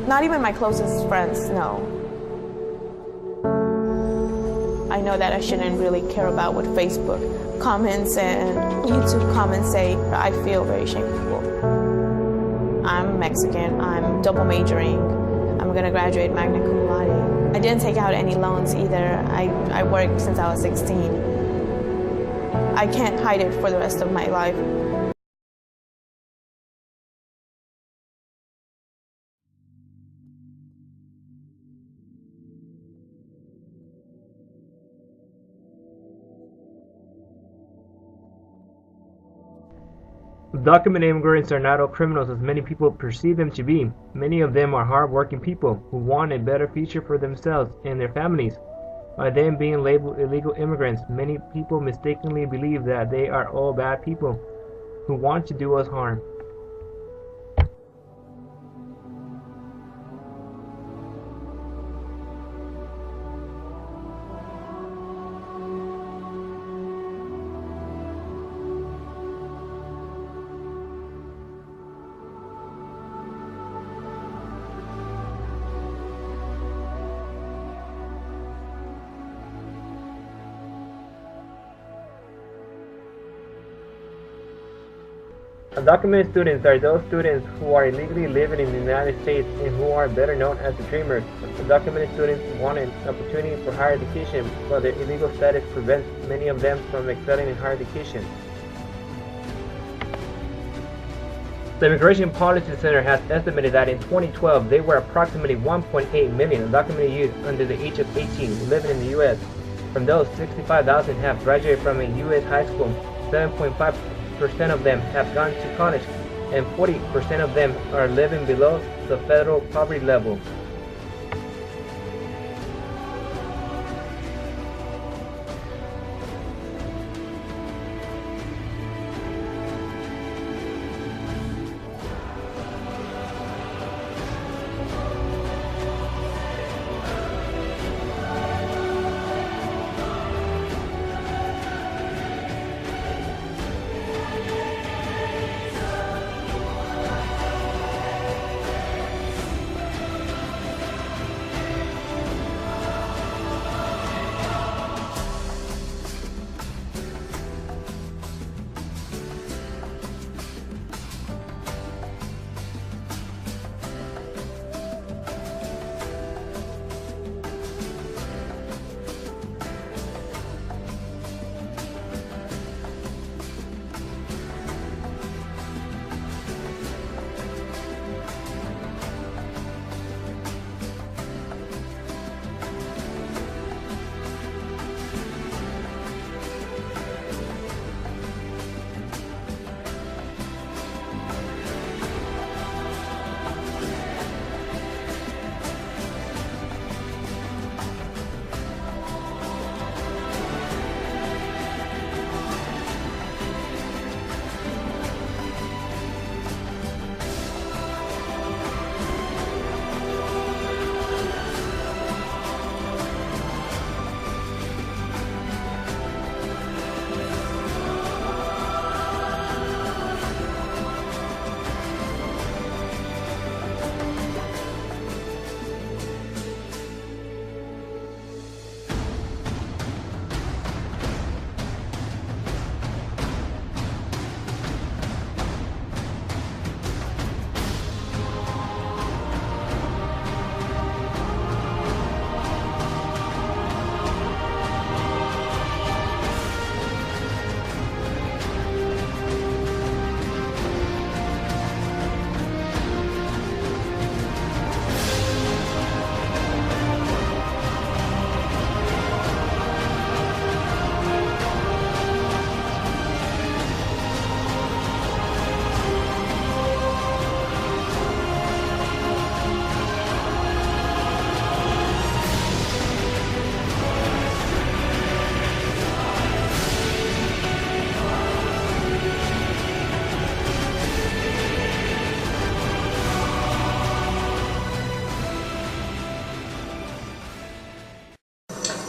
Not even my closest friends know. I know that I shouldn't really care about what Facebook comments and YouTube comments say. I feel very shameful. I'm Mexican, I'm double majoring, I'm gonna graduate magna cum laude. I didn't take out any loans either. I worked since I was 16. I can't hide it for the rest of my life. Undocumented immigrants are not all criminals as many people perceive them to be. Many of them are hard-working people who want a better future for themselves and their families. By them being labeled illegal immigrants, many people mistakenly believe that they are all bad people who want to do us harm. Undocumented students are those students who are illegally living in the United States and who are better known as the Dreamers. Undocumented students want an opportunity for higher education, but their illegal status prevents many of them from excelling in higher education. The Immigration Policy Center has estimated that in 2012 there were approximately 1.8 million undocumented youth under the age of 18 living in the U.S. From those, 65,000 have graduated from a U.S. high school, 7.5% of them have gone to college, and 40% of them are living below the federal poverty level.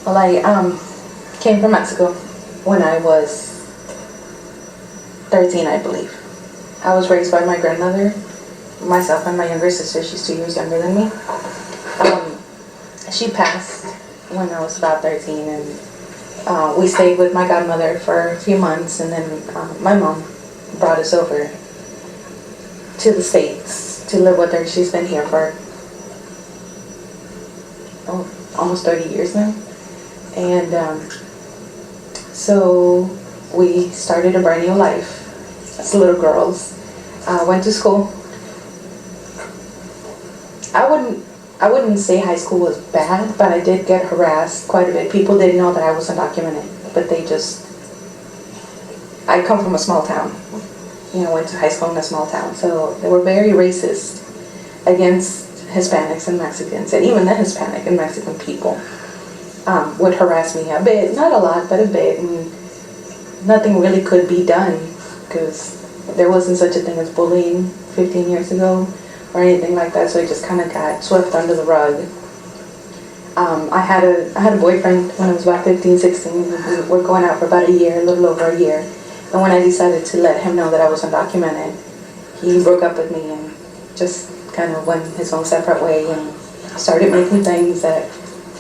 Well, I came from Mexico when I was 13, I believe. I was raised by my grandmother, myself and my younger sister. She's 2 years younger than me. She passed when I was about 13, and we stayed with my godmother for a few months, and then my mom brought us over to the States to live with her. She's been here for almost 30 years now. And so we started a brand new life as little girls. Went to school. I wouldn't say high school was bad, but I did get harassed quite a bit. People didn't know that I was undocumented, but I come from a small town. Went to high school in a small town, so they were very racist against Hispanics and Mexicans, and even the Hispanic and Mexican people would harass me a bit, not a lot, but a bit, and nothing really could be done because there wasn't such a thing as bullying 15 years ago or anything like that, so it just kind of got swept under the rug. I had a boyfriend when I was about 15, 16. We were going out for about a year, a little over a year. And when I decided to let him know that I was undocumented, he broke up with me and just kind of went his own separate way and started making things that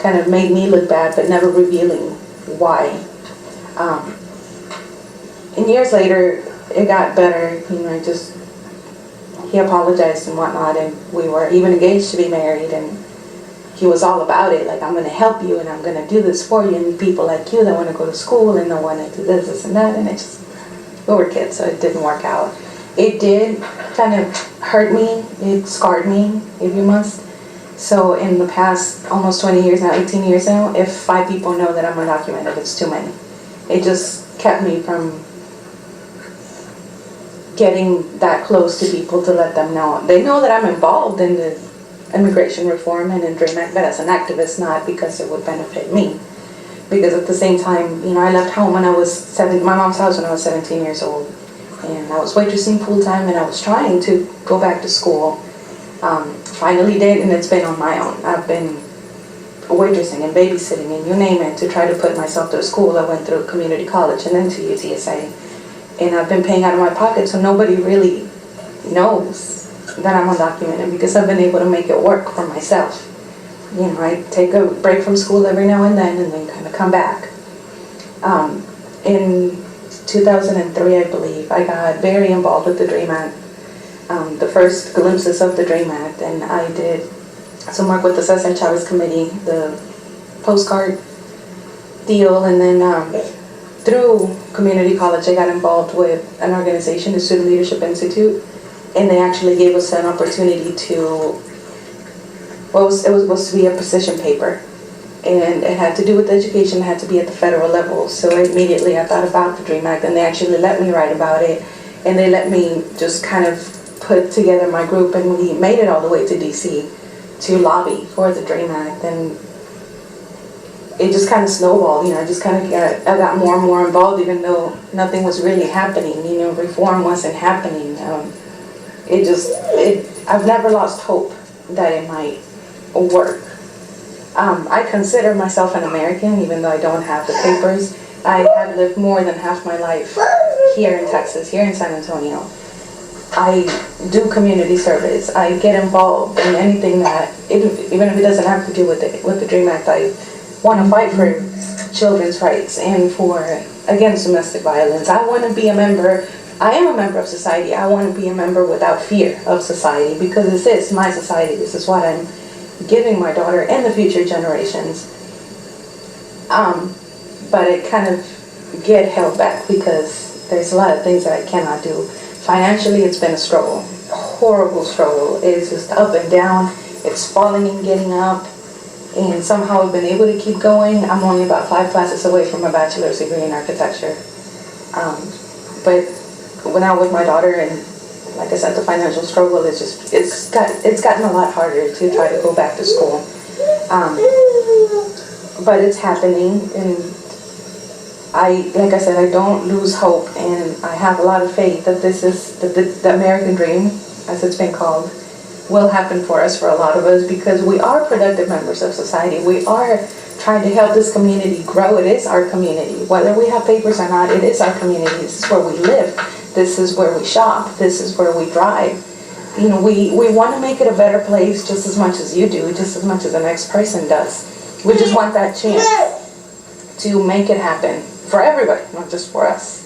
kind of made me look bad, but never revealing why. And years later, it got better. He apologized and whatnot, and we were even engaged to be married, and he was all about it, like, I'm going to help you, and I'm going to do this for you, and people like you that want to go to school, and they want to do this, and that, and we were kids, so it didn't work out. It did kind of hurt me, it scarred me, if you must. So in the past almost 20 years now, 18 years now, if 5 people know that I'm undocumented, it's too many. It just kept me from getting that close to people to let them know. They know that I'm involved in the immigration reform and in DREAM Act, but as an activist, not because it would benefit me. Because at the same time, I left home when I was my mom's house when I was 17 years old. And I was waitressing full time, and I was trying to go back to school. Finally did, and it's been on my own. I've been waitressing and babysitting and you name it to try to put myself through school. I went through community college and then to UTSA. And I've been paying out of my pocket, so nobody really knows that I'm undocumented because I've been able to make it work for myself. I take a break from school every now and then kind of come back. In 2003, I believe, I got very involved with the DREAM Act, the first glimpses of the DREAM Act, and I did some work with the Cesar Chavez Committee, the postcard deal, and then through community college, I got involved with an organization, the Student Leadership Institute, and they actually gave us an opportunity to, it was supposed to be a position paper, and it had to do with education, it had to be at the federal level, so immediately I thought about the DREAM Act, and they actually let me write about it, and they let me just kind of put together my group, and we made it all the way to DC to lobby for the DREAM Act, and it just kind of snowballed, I got more and more involved even though nothing was really happening, reform wasn't happening. I've never lost hope that it might work. I consider myself an American even though I don't have the papers. I have lived more than half my life here in Texas, here in San Antonio. I do community service. I get involved in anything that, even if it doesn't have to do with the DREAM Act, I want to fight for children's rights and against domestic violence. I want to be a member. I am a member of society. I want to be a member without fear of society because this is my society. This is what I'm giving my daughter and the future generations. But it kind of get held back because there's a lot of things that I cannot do. Financially, it's been a struggle, a horrible struggle. It's just up and down. It's falling and getting up. And somehow I've been able to keep going. I'm only about 5 classes away from a bachelor's degree in architecture. But when I'm with my daughter, and like I said, the financial struggle is just, it's gotten a lot harder to try to go back to school. But it's happening, and like I said, I don't lose hope, and I have a lot of faith that the American dream, as it's been called, will happen for us, for a lot of us, because we are productive members of society. We are trying to help this community grow. It is our community. Whether we have papers or not, it is our community. This is where we live. This is where we shop. This is where we drive. You know, we want to make it a better place just as much as you do, just as much as the next person does. We just want that chance to make it happen for everybody, not just for us.